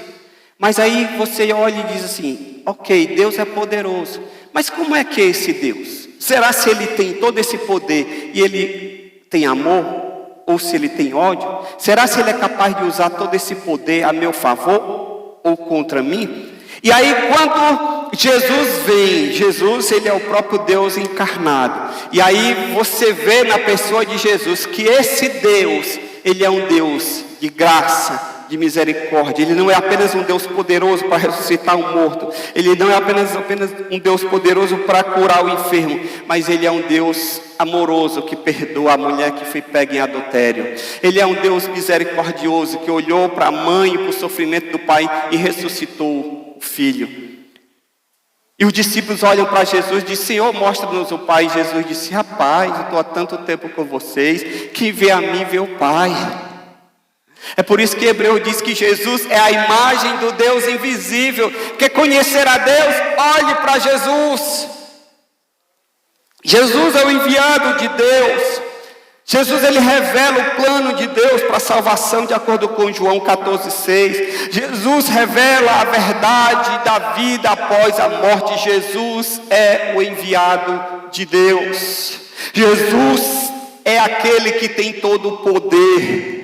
Mas aí você olha e diz assim: ok, Deus é poderoso, mas como é que é esse Deus? Será se ele tem todo esse poder e ele tem amor? Ou se ele tem ódio? Será se ele é capaz de usar todo esse poder a meu favor ou contra mim? E aí quando Jesus vem, Jesus, ele é o próprio Deus encarnado. E aí você vê na pessoa de Jesus que esse Deus, ele é um Deus de graça, de misericórdia. Ele não é apenas um Deus poderoso para ressuscitar um morto. Ele não é apenas um Deus poderoso para curar o enfermo. Mas ele é um Deus amoroso que perdoa a mulher que foi pega em adultério. Ele é um Deus misericordioso que olhou para a mãe e para o sofrimento do pai e ressuscitou o filho. E os discípulos olham para Jesus e dizem: Senhor, mostra-nos o Pai. E Jesus disse: rapaz, eu estou há tanto tempo com vocês, quem vê a mim vê o Pai. É por isso que Hebreu diz que Jesus é a imagem do Deus invisível. Quer conhecer a Deus? Olhe para Jesus. Jesus é o enviado de Deus. Jesus, ele revela o plano de Deus para a salvação, de acordo com João 14,6. Jesus revela a verdade da vida após a morte. Jesus é o enviado de Deus. Jesus é aquele que tem todo o poder.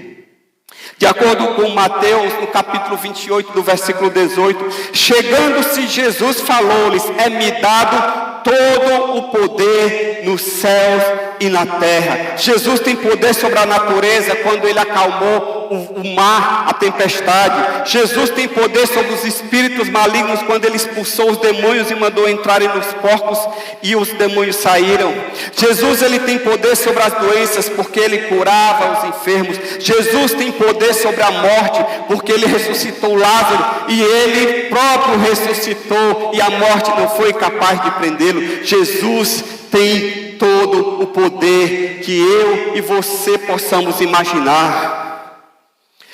De acordo com Mateus, no capítulo 28, do versículo 18, chegando-se Jesus, falou-lhes: é-me dado todo o poder nos céus e na terra. Jesus tem poder sobre a natureza quando ele acalmou o mar, a tempestade. Jesus tem poder sobre os espíritos malignos quando ele expulsou os demônios e mandou entrarem nos porcos e os demônios saíram. Jesus, ele tem poder sobre as doenças porque ele curava os enfermos. Jesus tem poder sobre a morte porque ele ressuscitou Lázaro e ele próprio ressuscitou e a morte não foi capaz de prendê-lo. Jesus tem todo o poder que eu e você possamos imaginar.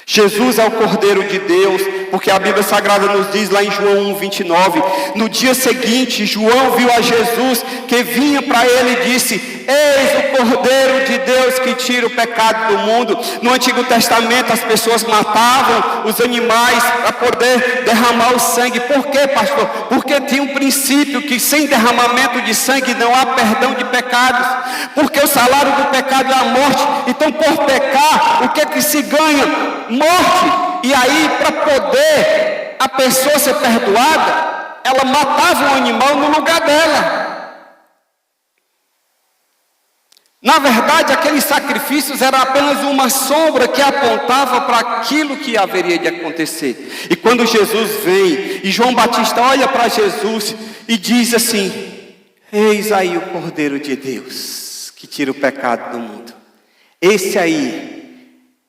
Jesus é o Cordeiro de Deus, porque a Bíblia Sagrada nos diz lá em João 1:29, no dia seguinte João viu a Jesus que vinha para ele e disse: eis o Cordeiro de Deus que tira o pecado do mundo. No Antigo Testamento as pessoas matavam os animais para poder derramar o sangue. Por quê, pastor? Porque tinha um princípio que sem derramamento de sangue não há perdão de pecados, porque o salário do pecado é a morte. Então, por pecar, o que é que se ganha? Morte. E aí, para poder a pessoa ser perdoada, ela matava um animal no lugar dela. Na verdade, aqueles sacrifícios eram apenas uma sombra que apontava para aquilo que haveria de acontecer. E quando Jesus vem, e João Batista olha para Jesus e diz assim: eis aí o Cordeiro de Deus que tira o pecado do mundo. Esse aí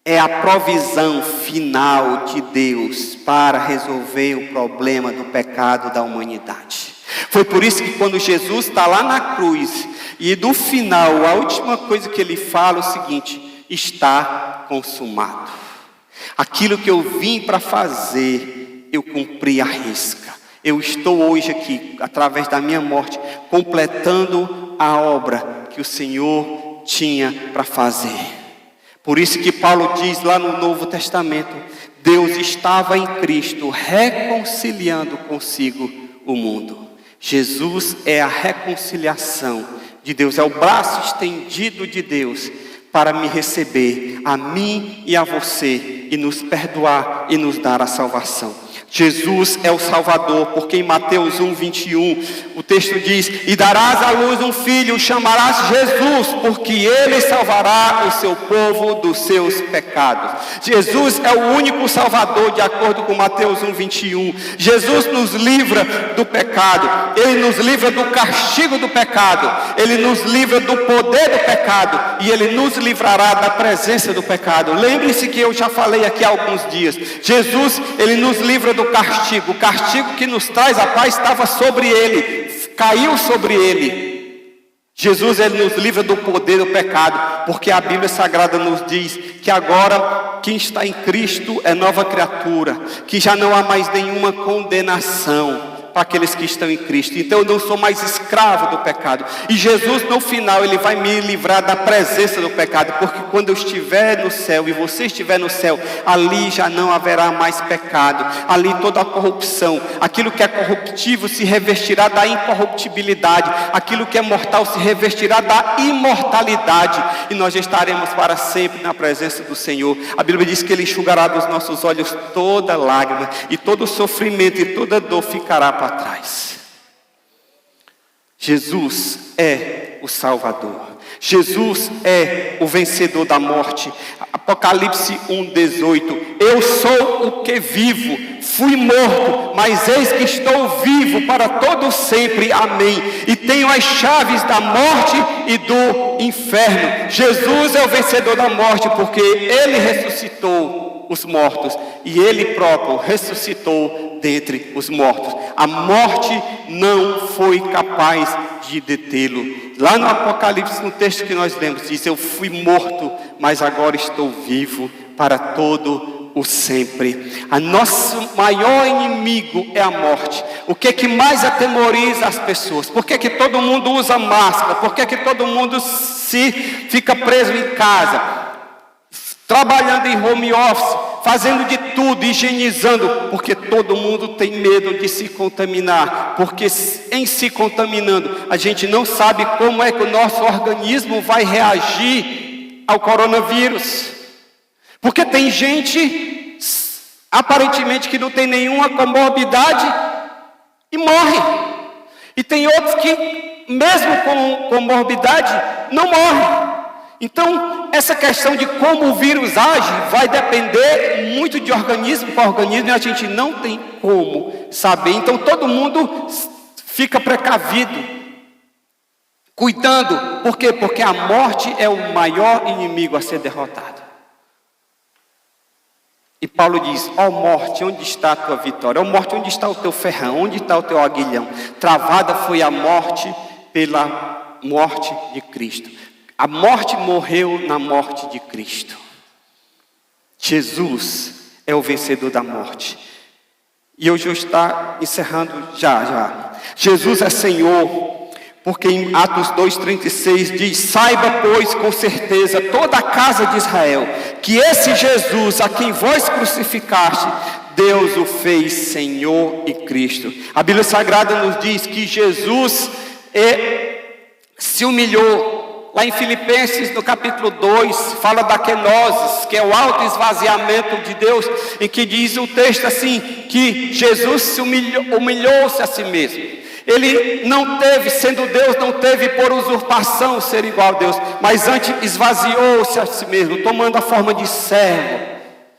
é a provisão final de Deus para resolver o problema do pecado da humanidade. Foi por isso que quando Jesus está lá na cruz, e no final, a última coisa que ele fala é o seguinte: está consumado. Aquilo que eu vim para fazer, eu cumpri a risca. Eu estou hoje aqui, através da minha morte, completando a obra que o Senhor tinha para fazer. Por isso que Paulo diz lá no Novo Testamento: Deus estava em Cristo reconciliando consigo o mundo. Jesus é a reconciliação de Deus, é o braço estendido de Deus para me receber, a mim e a você, e nos perdoar e nos dar a salvação. Jesus é o Salvador, porque em Mateus 1:21 o texto diz: e darás à luz um filho, o chamarás Jesus, porque ele salvará o seu povo dos seus pecados. Jesus é o único Salvador, de acordo com Mateus 1:21. Jesus nos livra do pecado, ele nos livra do castigo do pecado, ele nos livra do poder do pecado, e ele nos livrará da presença do pecado. Lembre-se que eu já falei aqui há alguns dias: Jesus, ele nos livra do castigo. O castigo que nos traz a paz estava sobre ele, caiu sobre ele. Jesus, ele nos livra do poder do pecado, porque a Bíblia Sagrada nos diz que agora quem está em Cristo é nova criatura, que já não há mais nenhuma condenação para aqueles que estão em Cristo. Então eu não sou mais escravo do pecado. E Jesus, no final, ele vai me livrar da presença do pecado, porque quando eu estiver no céu e você estiver no céu, ali já não haverá mais pecado. Ali toda a corrupção, aquilo que é corruptível se revestirá da incorruptibilidade, aquilo que é mortal se revestirá da imortalidade, e nós estaremos para sempre na presença do Senhor. A Bíblia diz que ele enxugará dos nossos olhos toda lágrima, e todo sofrimento e toda dor ficará para trás. Jesus é o Salvador. Jesus é o vencedor da morte. Apocalipse 1:18. Eu sou o que vivo, fui morto, mas eis que estou vivo para todo sempre. Amém. E tenho as chaves da morte e do inferno. Jesus é o vencedor da morte, porque ele ressuscitou os mortos, e ele próprio ressuscitou dentre os mortos. A morte não foi capaz de detê-lo. Lá no Apocalipse, no texto que nós lemos, diz: eu fui morto, mas agora estou vivo para todo o sempre. A nosso maior inimigo é a morte. O que é que mais atemoriza as pessoas? Por que é que todo mundo usa máscara? Por que é que todo mundo fica preso em casa, trabalhando em home office, fazendo de tudo, higienizando? Porque todo mundo tem medo de se contaminar. Porque em se contaminando, a gente não sabe como é que o nosso organismo vai reagir ao coronavírus. Porque tem gente, aparentemente, que não tem nenhuma comorbidade e morre. E tem outros que, mesmo com comorbidade, não morrem. Então, essa questão de como o vírus age vai depender muito de organismo para organismo, e a gente não tem como saber. Então, todo mundo fica precavido, cuidando. Por quê? Porque a morte é o maior inimigo a ser derrotado. E Paulo diz: ó morte, onde está a tua vitória? Ó morte, onde está o teu ferrão? Onde está o teu aguilhão? Travada foi a morte pela morte de Cristo. A morte morreu na morte de Cristo. Jesus é o vencedor da morte. E eu já estou encerrando já. Jesus é Senhor. Porque em Atos 2,36 diz: saiba, pois, com certeza, toda a casa de Israel, que esse Jesus, a quem vós crucificaste, Deus o fez Senhor e Cristo. A Bíblia Sagrada nos diz que Jesus se humilhou. Lá em Filipenses, no capítulo 2, fala da kenosis, que é o autoesvaziamento de Deus, em que diz o texto assim, que Jesus se humilhou-se a si mesmo. Ele não teve, sendo Deus, não teve por usurpação ser igual a Deus, mas antes esvaziou-se a si mesmo, tomando a forma de servo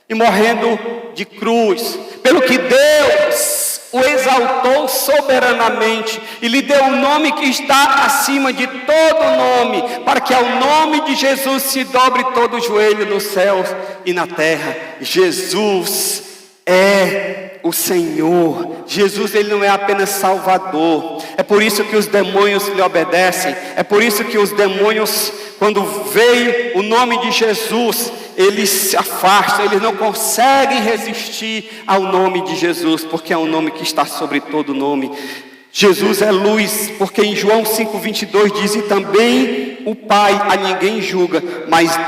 e morrendo de cruz. Pelo que Deus o exaltou soberanamente e lhe deu um nome que está acima de todo nome, para que ao nome de Jesus se dobre todo o joelho nos céus e na terra. Jesus é o Senhor. Jesus, ele não é apenas Salvador. É por isso que os demônios lhe obedecem. É por isso que os demônios, quando veio o nome de Jesus, eles se afastam, eles não conseguem resistir ao nome de Jesus, porque é um nome que está sobre todo nome. Jesus é luz, porque em João 5,22 diz: e também o Pai a ninguém julga, mas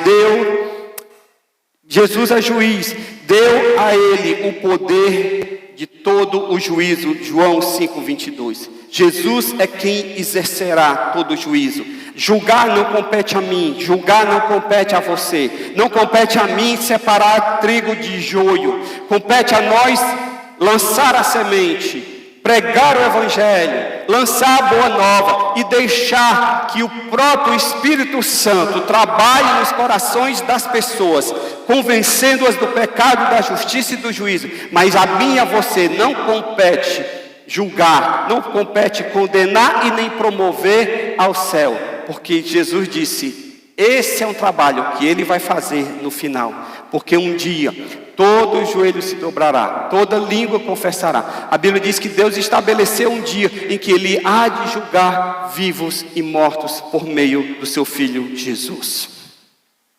Jesus é juiz, deu a ele o poder de todo o juízo. João 5,22. Jesus é quem exercerá todo o juízo. Julgar não compete a mim, julgar não compete a você. Não compete a mim separar trigo de joio. Compete a nós lançar a semente, pregar o Evangelho, lançar a boa nova e deixar que o próprio Espírito Santo trabalhe nos corações das pessoas, convencendo-as do pecado, da justiça e do juízo. Mas a mim e a você não compete julgar, não compete condenar e nem promover ao céu, porque Jesus disse: esse é um trabalho que Ele vai fazer no final, porque um dia todo joelho se dobrará, toda língua confessará. A Bíblia diz que Deus estabeleceu um dia em que Ele há de julgar vivos e mortos por meio do seu Filho Jesus.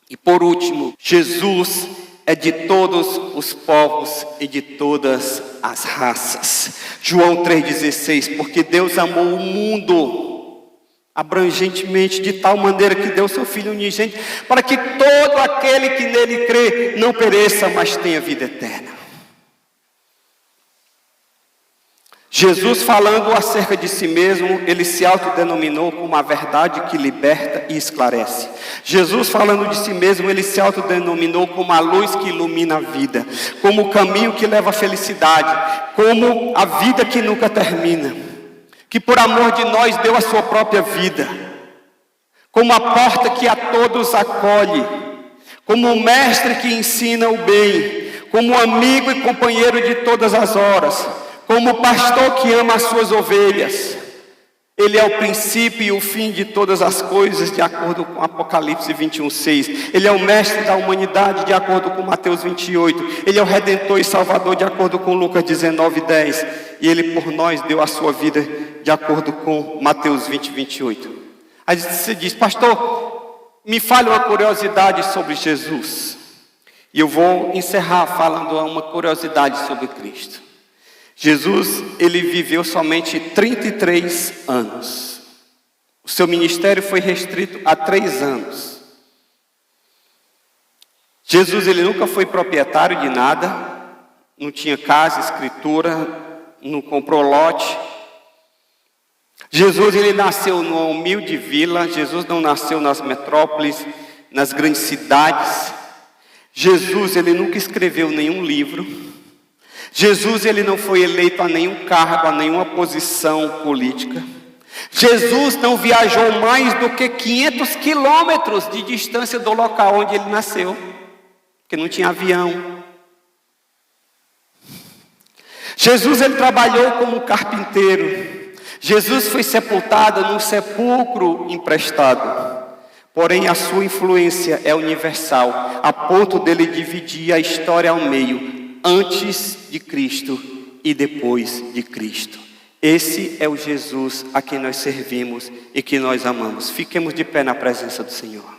E por último, Jesus é de todos os povos e de todas as raças. João 3,16, porque Deus amou o mundo abrangentemente, de tal maneira que deu seu Filho unigênito, para que todo aquele que nele crê não pereça, mas tenha vida eterna. Jesus, falando acerca de si mesmo, ele se autodenominou como a verdade que liberta e esclarece. Jesus, falando de si mesmo, ele se autodenominou como a luz que ilumina a vida, como o caminho que leva à felicidade, como a vida que nunca termina, que por amor de nós deu a sua própria vida, como a porta que a todos acolhe, como o mestre que ensina o bem, como amigo e companheiro de todas as horas, como o pastor que ama as suas ovelhas. Ele é o princípio e o fim de todas as coisas, de acordo com Apocalipse 21:6. Ele é o mestre da humanidade, de acordo com Mateus 28. Ele é o redentor e salvador, de acordo com Lucas 19:10. E ele por nós deu a sua vida, de acordo com Mateus 20:28. Aí você diz: pastor, me fale uma curiosidade sobre Jesus. E eu vou encerrar falando uma curiosidade sobre Cristo. Jesus, ele viveu somente 33 anos. O seu ministério foi restrito a 3 anos. Jesus, ele nunca foi proprietário de nada, não tinha casa, escritura, não comprou lote. Jesus, ele nasceu numa humilde vila. Jesus não nasceu nas metrópoles, nas grandes cidades. Jesus, ele nunca escreveu nenhum livro. Jesus, ele não foi eleito a nenhum cargo, a nenhuma posição política. Jesus não viajou mais do que 500 quilômetros de distância do local onde ele nasceu, porque não tinha avião. Jesus, ele trabalhou como carpinteiro. Jesus foi sepultado num sepulcro emprestado. Porém, a sua influência é universal, a ponto dele dividir a história ao meio, antes de Cristo e depois de Cristo. Esse é o Jesus a quem nós servimos e que nós amamos. Fiquemos de pé na presença do Senhor.